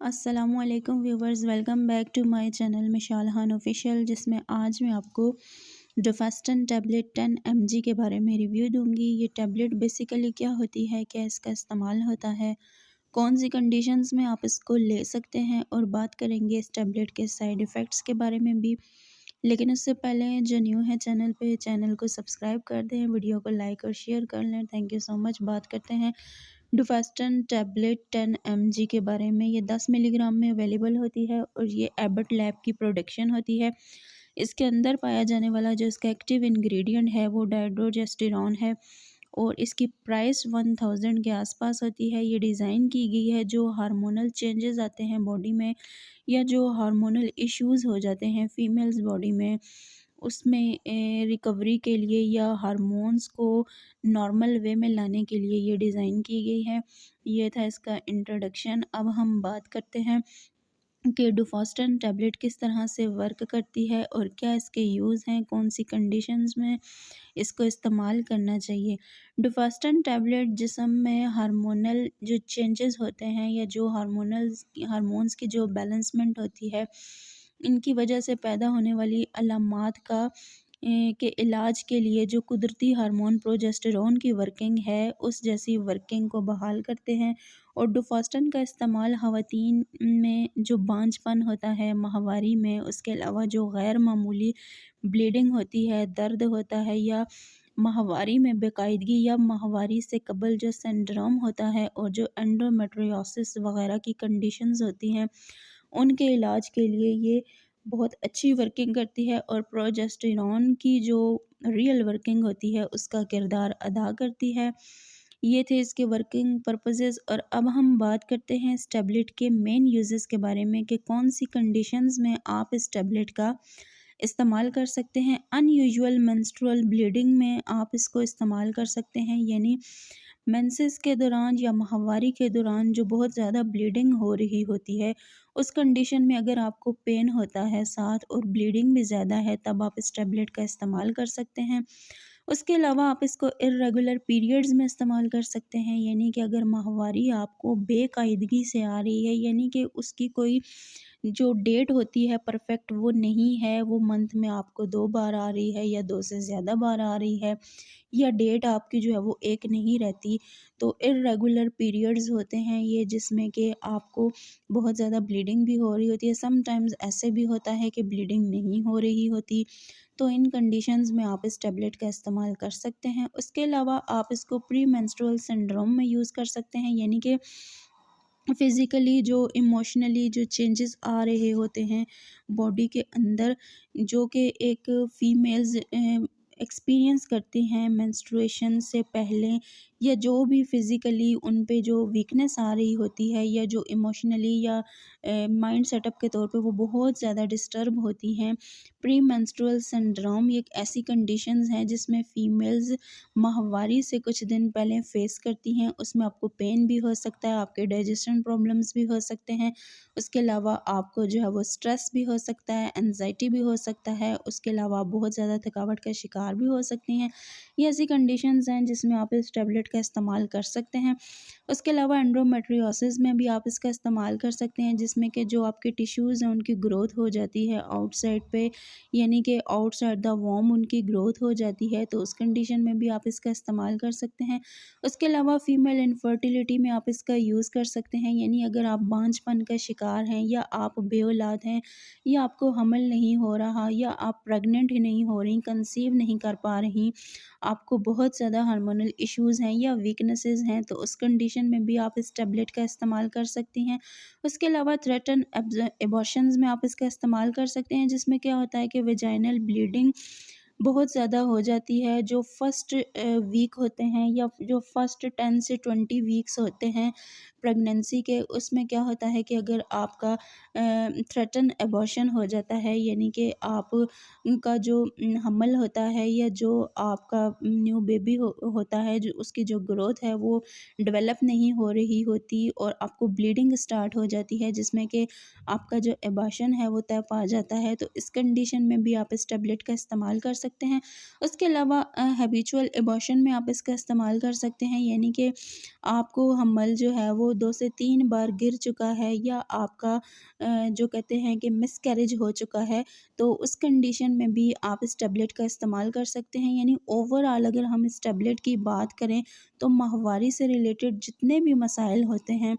अस्सलामुअलैकुम viewers, welcome back to my channel Mishal Khan official, जिसमें आज मैं आपको डोफास्टन टैबलेट 10 mg के बारे में रिव्यू दूंगी। ये टैबलेट बेसिकली क्या होती है, क्या इसका इस्तेमाल होता है, कौन सी कंडीशंस में आप इसको ले सकते हैं, और बात करेंगे इस टैबलेट के साइड इफ़ेक्ट्स के बारे में भी। लेकिन उससे पहले जो न्यू है चैनल पे, चैनल को सब्सक्राइब कर दें, वीडियो को लाइक और शेयर कर लें। Thank you so much. बात करते हैं डुफास्टन टैबलेट 10 mg के बारे में। ये 10 मिलीग्राम में अवेलेबल होती है और ये एबट लैब की प्रोडक्शन होती है। इसके अंदर पाया जाने वाला जो इसका एक्टिव इंग्रेडिएंट है वो डायड्रोजेस्टेरॉन है और इसकी प्राइस 1000 के आसपास होती है। ये डिज़ाइन की गई है जो हार्मोनल चेंजेस आते हैं बॉडी में, या जो हार्मोनल इश्यूज़ हो जाते हैं फीमेल्स बॉडी में, उसमें रिकवरी के लिए या हार्मोन्स को नॉर्मल वे में लाने के लिए ये डिज़ाइन की गई है। ये था इसका इंट्रोडक्शन। अब हम बात करते हैं कि डुफास्टन टैबलेट किस तरह से वर्क करती है और क्या इसके यूज़ हैं, कौन सी कंडीशंस में इसको इस्तेमाल करना चाहिए। डुफास्टन टैबलेट जिस्म में हार्मोनल जो चेंजेस होते हैं या जो हार्मोन्स की जो बैलेंसमेंट होती है, इनकी वजह से पैदा होने वाली अलामात के इलाज के लिए जो कुदरती हार्मोन प्रोजेस्टेरोन की वर्किंग है, उस जैसी वर्किंग को बहाल करते हैं। और डुफास्टन का इस्तेमाल ख़वातीन में जो बांझपन होता है माहवारी में, उसके अलावा जो गैर मामूली ब्लीडिंग होती है, दर्द होता है, या माहवारी में बेकायदगी या माहवारी से कबल जो सिंड्रोम होता है, और जो एंडोमेट्रियोसिस वगैरह की कंडीशंस होती हैं, उनके इलाज के लिए ये बहुत अच्छी वर्किंग करती है और प्रोजेस्टेरॉन की जो रियल वर्किंग होती है उसका किरदार अदा करती है। ये थे इसके वर्किंग पर्पसेस। और अब हम बात करते हैं इस टैबलेट के मेन यूजेस के बारे में कि कौन सी कंडीशंस में आप इस टैबलेट का इस्तेमाल कर सकते हैं। अनयूजुअल मेंस्ट्रुअल ब्लीडिंग में आप इसको इस्तेमाल कर सकते हैं, यानी मेंसेस के दौरान या माहवारी के दौरान जो बहुत ज़्यादा ब्लीडिंग हो रही होती है, उस कंडीशन में अगर आपको पेन होता है साथ और ब्लीडिंग भी ज़्यादा है, तब आप इस टैबलेट का इस्तेमाल कर सकते हैं। उसके अलावा आप इसको इर्रेगुलर पीरियड्स में इस्तेमाल कर सकते हैं, यानी कि अगर माहवारी आपको बेकायदगी से आ रही है, यानी कि उसकी कोई जो डेट होती है परफेक्ट वो नहीं है, वो मंथ में आपको 2 बार आ रही है या 2 से ज़्यादा बार आ रही है, या डेट आपकी जो है वो एक नहीं रहती, तो इर्रेगुलर पीरियड्स होते हैं ये, जिसमें कि आपको बहुत ज़्यादा ब्लीडिंग भी हो रही होती है। समटाइम्स ऐसे भी होता है कि ब्लीडिंग नहीं हो रही होती, तो इन कंडीशंस में आप इस टैबलेट का इस्तेमाल कर सकते हैं। उसके अलावा आप इसको प्री मेंस्ट्रुअल सिंड्रोम में यूज़ कर सकते हैं, यानी कि फिज़िकली जो इमोशनली जो चेंजेस आ रहे होते हैं बॉडी के अंदर, जो कि एक फीमेल्स एक्सपीरियंस करती हैं मेंस्ट्रुएशन से पहले, या जो भी फिज़िकली उन पे जो वीकनेस आ रही होती है, या जो इमोशनली या माइंड सेटअप के तौर पे वो बहुत ज़्यादा डिस्टर्ब होती हैं। प्री मेंस्ट्रुअल सिंड्रोम ये एक ऐसी कंडीशंस हैं जिसमें फीमेल्स माहवारी से कुछ दिन पहले फेस करती हैं। उसमें आपको पेन भी हो सकता है, आपके डाइजेशन प्रॉब्लम्स भी हो सकते हैं, उसके अलावा आपको जो है वो स्ट्रेस भी हो सकता है, एंजाइटी भी हो सकता है, उसके अलावा आप बहुत ज़्यादा थकावट का शिकार भी हो सकती हैं। ये ऐसी कंडीशंस हैं जिसमें आप इस टैबलेट का इस्तेमाल कर सकते हैं। उसके अलावा एंडोमेट्रियोसिस में भी आप इसका इस्तेमाल कर सकते हैं, जिसमें कि जो आपके टिश्यूज़ हैं उनकी ग्रोथ हो जाती है आउटसाइड पे, यानी कि आउटसाइड द वॉर्म उनकी ग्रोथ हो जाती है, तो उस कंडीशन में भी आप इसका इस्तेमाल कर सकते हैं। उसके अलावा फीमेल इनफर्टिलिटी में आप इसका यूज़ कर सकते हैं, यानी अगर आप बांझपन का शिकार हैं, या आप बेऔलाद हैं, या आपको हमल नहीं हो रहा, या आप प्रेग्नेंट ही नहीं हो रही, कंसीव नहीं कर पा रही, आपको बहुत ज़्यादा हार्मोनल इश्यूज़ हैं या वीकनेसेस हैं, तो उस कंडीशन में भी आप इस टैबलेट का इस्तेमाल कर सकती हैं। उसके अलावा थ्रेटन एबॉर्शंस में आप इसका इस्तेमाल कर सकते हैं, जिसमें क्या होता है कि वेजाइनल ब्लीडिंग बहुत ज़्यादा हो जाती है। जो फर्स्ट वीक होते हैं, या जो फर्स्ट 10 से 20 वीक्स होते हैं प्रेगनेंसी के, उसमें क्या होता है कि अगर आपका थ्रेटन एबॉर्शन हो जाता है, यानी कि आप का जो हमल होता है, या जो आपका न्यू बेबी होता है, जो उसकी जो ग्रोथ है वो डेवलप नहीं हो रही होती, और आपको ब्लीडिंग स्टार्ट हो जाती है, जिसमें कि आपका जो एबॉर्शन है वो तय पा जाता है, तो इस कंडीशन में भी आप इस टैबलेट का इस्तेमाल कर सकते सकते हैं। उसके अलावा हैबिचुअल एबॉर्शन में आप इसका इस्तेमाल कर सकते हैं, यानी कि आपको हम्मल जो है वो 2 से 3 बार गिर चुका है या आपका जो कहते हैं कि मिसकैरेज हो चुका है, तो उस कंडीशन में भी आप इस टैबलेट का इस्तेमाल कर सकते हैं। यानी ओवरऑल अगर हम इस टैबलेट की बात करें तो माहवारी से रिलेटेड जितने भी मसाइल होते हैं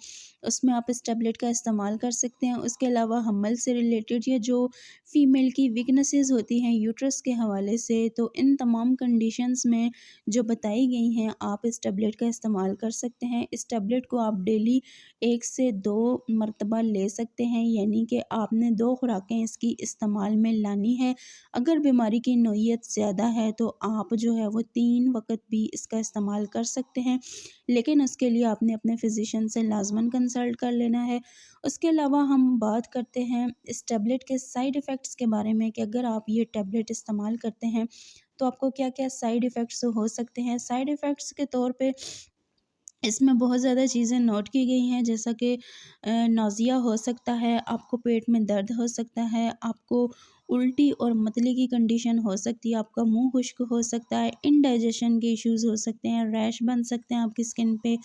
उसमें आप इस टैबलेट का इस्तेमाल कर सकते हैं। उसके अलावा हम्मल से रिलेटेड या जो फीमेल की वीकनेसेस होती हैं यूट्रस के हवाले से, तो इन तमाम कंडीशंस में जो बताई गई हैं आप इस टैबलेट का इस्तेमाल कर सकते हैं। इस टैबलेट को आप डेली 1 से 2 मरतबा ले सकते हैं, यानी कि आपने 2 खुराकें इसकी इस्तेमाल में लानी है। अगर बीमारी की नोयत ज़्यादा है तो आप जो है वो 3 वक़्त भी इसका इस्तेमाल कर सकते हैं, लेकिन उसके लिए आपने अपने फ़िज़िशियन से लाज़मन कंसल्ट कर लेना है। उसके अलावा हम बात करते हैं इस टैबलेट के साइड इफ़ेक्ट्स के बारे में कि अगर आप ये टैबलेट इस्तेमाल करते हैं तो आपको क्या-क्या साइड इफ़ेक्ट्स हो सकते हैं। साइड इफ़ेक्ट्स के तौर पे इसमें बहुत ज़्यादा चीज़ें नोट की गई हैं, जैसा कि नौज़िया हो सकता है, आपको पेट में दर्द हो सकता है, आपको उल्टी और मतली की कंडीशन हो सकती है, आपका मुंह खुश्क हो सकता है, इंडाइजेशन के इश्यूज़ हो सकते हैं, रैश बन सकते हैं आपकी स्किन पे।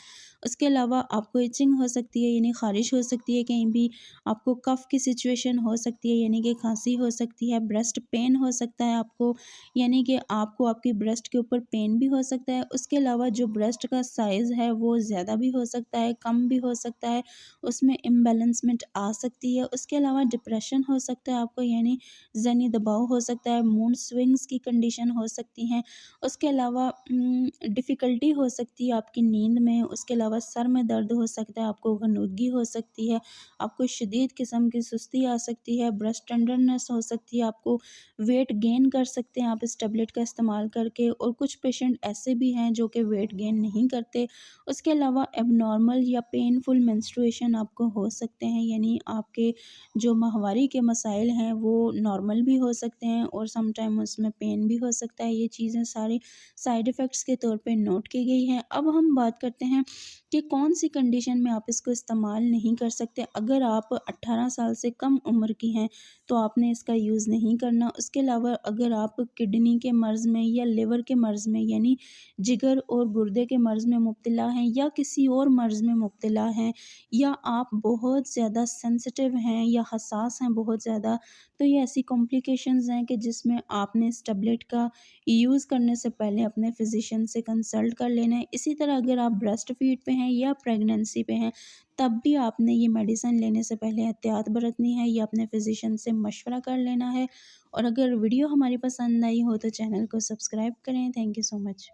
उसके अलावा आपको इचिंग हो सकती है, यानी ख़ारिश हो सकती है कहीं भी, आपको कफ़ की सिचुएशन हो सकती है, यानी कि खांसी हो सकती है, ब्रेस्ट पेन हो सकता है आपको, यानी कि आपको आपकी ब्रेस्ट के ऊपर पेन भी हो सकता है। उसके अलावा जो ब्रेस्ट का साइज़ है वो ज़्यादा भी हो सकता है, कम भी हो सकता है, उसमें इम्बैलेंसमेंट आ सकती है। उसके अलावा डिप्रेशन हो सकता है आपको, यानी ज़हनी दबाव हो सकता है, मूड स्विंग्स की कंडीशन हो सकती हैं। उसके अलावा डिफ़िकल्टी हो सकती है आपकी नींद में। उसके अलावा सर में दर्द हो सकता है, आपको गनुदगी हो सकती है, आपको शदीद किस्म की सुस्ती आ सकती है, ब्रेस्ट टेंडरनेस हो सकती है, आपको वेट गेन कर सकते हैं आप इस टैबलेट का इस्तेमाल करके, और कुछ पेशेंट ऐसे भी हैं जो कि वेट गेन नहीं करते। उसके अलावा एबनॉर्मल या पेनफुल मेंस्ट्रुएशन आपको हो सकते हैं, यानी आपके जो माहवारी के मसाइल हैं वो नॉर्मल भी हो सकते हैं और सम टाइम उसमें पेन भी हो सकता है। ये चीज़ें सारी साइड इफ़ेक्ट्स के तौर पे नोट की गई हैं। अब हम बात करते हैं कि कौन-सी कंडीशन में आप इसको इस्तेमाल नहीं कर सकते। अगर आप 18 साल से कम उम्र की हैं तो आपने इसका यूज़ नहीं करना। उसके अलावा अगर आप किडनी के मर्ज़ में या लिवर के मर्ज़ में, यानी जिगर और गुर्दे के मर्ज़ में मुब्तला हैं या किसी और मर्ज़ में मुब्तला हैं, या आप बहुत ज़्यादा सेंसिटिव हैं या हसास हैं बहुत ज़्यादा, तो ये ऐसी कॉम्प्लिकेशंस हैं कि जिसमें आपने इस टैबलेट का यूज़ करने से पहले अपने फ़िज़िशियन से कंसल्ट कर लेना है। इसी तरह अगर आप ब्रेस्ट फीड पे हैं या प्रेगनेंसी पे हैं, तब भी आपने ये मेडिसिन लेने से पहले एहतियात बरतनी है या अपने फ़िज़िशियन से मशवरा कर लेना है। और अगर वीडियो हमारी पसंद आई हो तो चैनल को सब्सक्राइब करें। Thank you so much.